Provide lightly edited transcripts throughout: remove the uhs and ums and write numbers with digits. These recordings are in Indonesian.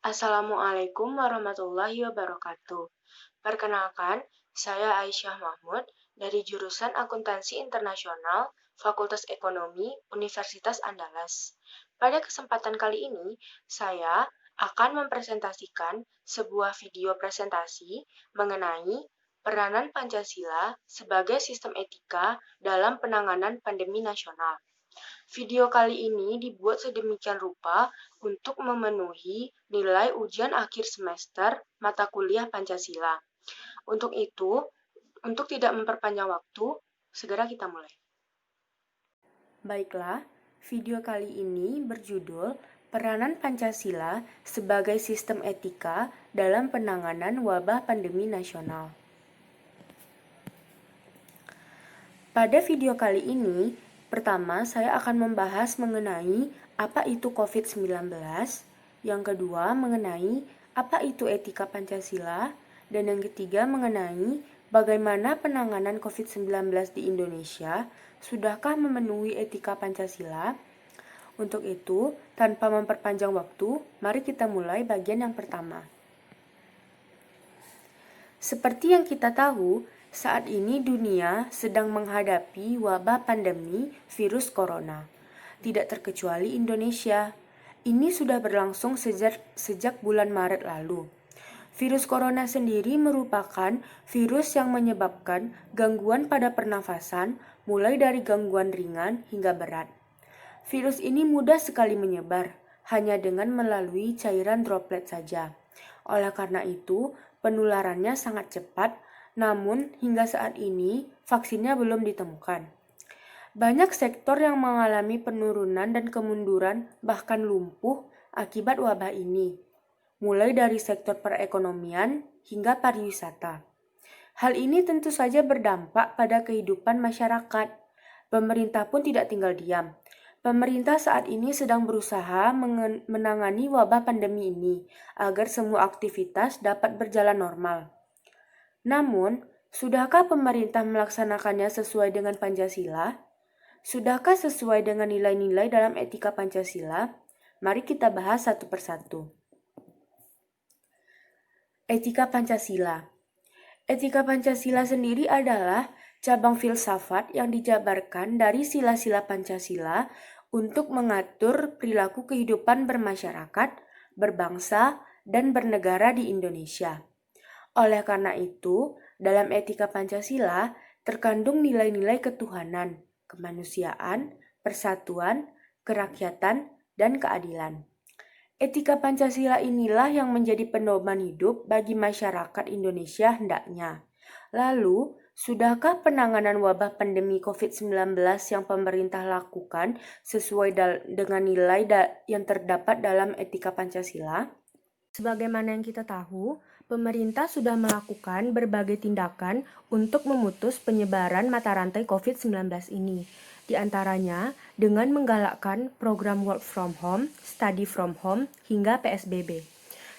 Assalamualaikum warahmatullahi wabarakatuh. Perkenalkan, saya Aisyah Mahmud dari jurusan Akuntansi Internasional, Fakultas Ekonomi, Universitas Andalas. Pada kesempatan kali ini, saya akan mempresentasikan sebuah video presentasi mengenai peranan Pancasila sebagai sistem etika dalam penanganan pandemi nasional. Video kali ini dibuat sedemikian rupa untuk memenuhi nilai ujian akhir semester mata kuliah Pancasila. Untuk itu, untuk tidak memperpanjang waktu, segera kita mulai. Baiklah, video kali ini berjudul Peranan Pancasila sebagai Sistem Etika dalam Penanganan Wabah Pandemi Nasional. Pada video kali ini, pertama saya akan membahas mengenai apa itu COVID-19, yang kedua mengenai apa itu etika Pancasila, dan yang ketiga mengenai bagaimana penanganan COVID-19 di Indonesia, sudahkah memenuhi etika Pancasila. Untuk itu, tanpa memperpanjang waktu, mari kita mulai bagian yang pertama. Seperti yang kita tahu, saat ini dunia sedang menghadapi wabah pandemi virus corona. Tidak terkecuali Indonesia. Ini sudah berlangsung sejak bulan Maret lalu. Virus corona sendiri merupakan virus yang menyebabkan gangguan pada pernafasan, mulai dari gangguan ringan hingga berat. Virus ini mudah sekali menyebar, hanya dengan melalui cairan droplet saja. Oleh karena itu, penularannya sangat cepat, namun hingga saat ini vaksinnya belum ditemukan. Banyak sektor yang mengalami penurunan dan kemunduran, bahkan lumpuh akibat wabah ini, mulai dari sektor perekonomian hingga pariwisata. Hal ini tentu saja berdampak pada kehidupan masyarakat. Pemerintah pun tidak tinggal diam. Pemerintah saat ini sedang berusaha menangani wabah pandemi ini agar semua aktivitas dapat berjalan normal. Namun, sudahkah pemerintah melaksanakannya sesuai dengan Pancasila? Sudahkah sesuai dengan nilai-nilai dalam etika Pancasila? Mari kita bahas satu persatu. Etika Pancasila. Etika Pancasila sendiri adalah cabang filsafat yang dijabarkan dari sila-sila Pancasila untuk mengatur perilaku kehidupan bermasyarakat, berbangsa, dan bernegara di Indonesia. Oleh karena itu, dalam etika Pancasila terkandung nilai-nilai ketuhanan, kemanusiaan, persatuan, kerakyatan, dan keadilan. Etika Pancasila inilah yang menjadi pedoman hidup bagi masyarakat Indonesia hendaknya. Lalu, sudahkah penanganan wabah pandemi COVID-19 yang pemerintah lakukan sesuai dengan nilai yang terdapat dalam etika Pancasila? Sebagaimana yang kita tahu, pemerintah sudah melakukan berbagai tindakan untuk memutus penyebaran mata rantai COVID-19 ini. Di antaranya dengan menggalakkan program work from home, study from home, hingga PSBB.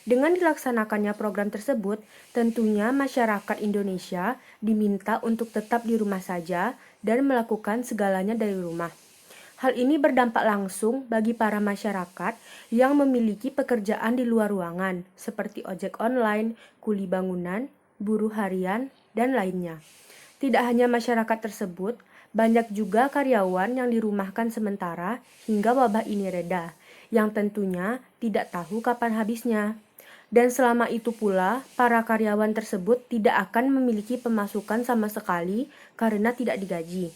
Dengan dilaksanakannya program tersebut, tentunya masyarakat Indonesia diminta untuk tetap di rumah saja dan melakukan segalanya dari rumah. Hal ini berdampak langsung bagi para masyarakat yang memiliki pekerjaan di luar ruangan, seperti ojek online, kuli bangunan, buruh harian, dan lainnya. Tidak hanya masyarakat tersebut, banyak juga karyawan yang dirumahkan sementara hingga wabah ini reda, yang tentunya tidak tahu kapan habisnya. Dan selama itu pula, para karyawan tersebut tidak akan memiliki pemasukan sama sekali karena tidak digaji.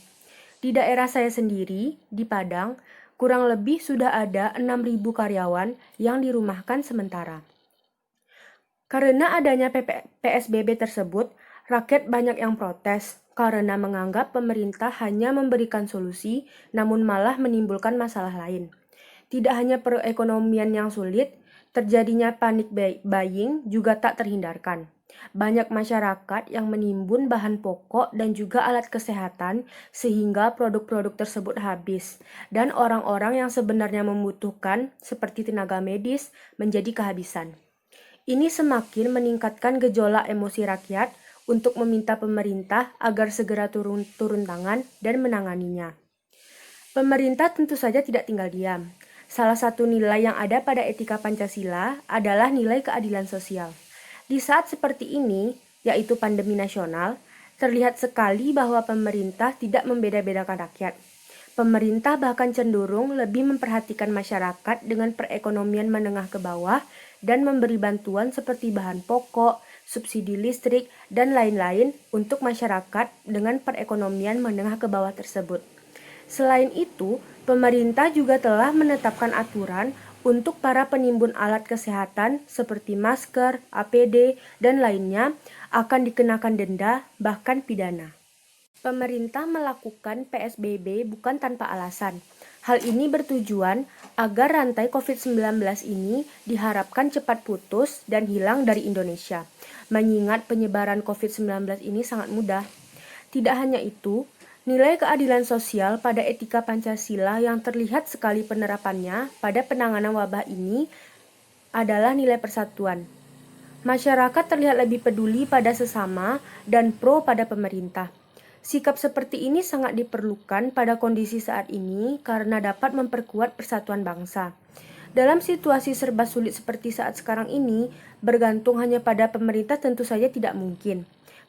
Di daerah saya sendiri, di Padang, kurang lebih sudah ada 6.000 karyawan yang dirumahkan sementara. Karena adanya PSBB tersebut, rakyat banyak yang protes karena menganggap pemerintah hanya memberikan solusi namun malah menimbulkan masalah lain. Tidak hanya perekonomian yang sulit, terjadinya panic buying juga tak terhindarkan. Banyak masyarakat yang menimbun bahan pokok dan juga alat kesehatan sehingga produk-produk tersebut habis dan orang-orang yang sebenarnya membutuhkan seperti tenaga medis menjadi kehabisan. Ini semakin meningkatkan gejolak emosi rakyat untuk meminta pemerintah agar segera turun tangan dan menanganinya. Pemerintah tentu saja tidak tinggal diam. Salah satu nilai yang ada pada etika Pancasila adalah nilai keadilan sosial. Di saat seperti ini, yaitu pandemi nasional, terlihat sekali bahwa pemerintah tidak membeda-bedakan rakyat. Pemerintah bahkan cenderung lebih memperhatikan masyarakat dengan perekonomian menengah ke bawah dan memberi bantuan seperti bahan pokok, subsidi listrik, dan lain-lain untuk masyarakat dengan perekonomian menengah ke bawah tersebut. Selain itu, pemerintah juga telah menetapkan aturan untuk para penimbun alat kesehatan seperti masker, APD, dan lainnya akan dikenakan denda, bahkan pidana. Pemerintah melakukan PSBB bukan tanpa alasan. Hal ini bertujuan agar rantai COVID-19 ini diharapkan cepat putus dan hilang dari Indonesia, mengingat penyebaran COVID-19 ini sangat mudah. Tidak hanya itu, nilai keadilan sosial pada etika Pancasila yang terlihat sekali penerapannya pada penanganan wabah ini adalah nilai persatuan. Masyarakat terlihat lebih peduli pada sesama dan pro pada pemerintah. Sikap seperti ini sangat diperlukan pada kondisi saat ini karena dapat memperkuat persatuan bangsa. Dalam situasi serba sulit seperti saat sekarang ini, bergantung hanya pada pemerintah tentu saja tidak mungkin.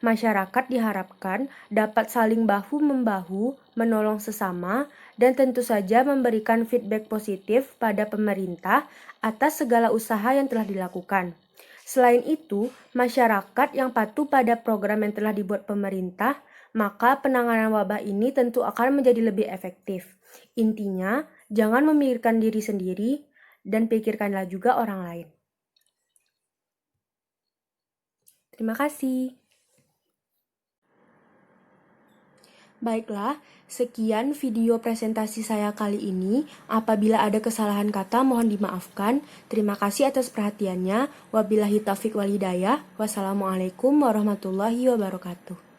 Masyarakat diharapkan dapat saling bahu-membahu, menolong sesama, dan tentu saja memberikan feedback positif pada pemerintah atas segala usaha yang telah dilakukan. Selain itu, masyarakat yang patuh pada program yang telah dibuat pemerintah, maka penanganan wabah ini tentu akan menjadi lebih efektif. Intinya, jangan memikirkan diri sendiri, dan pikirkanlah juga orang lain. Terima kasih. Baiklah, sekian video presentasi saya kali ini. Apabila ada kesalahan kata, mohon dimaafkan. Terima kasih atas perhatiannya. Wabillahi taufiq wal hidayah. Wassalamualaikum warahmatullahi wabarakatuh.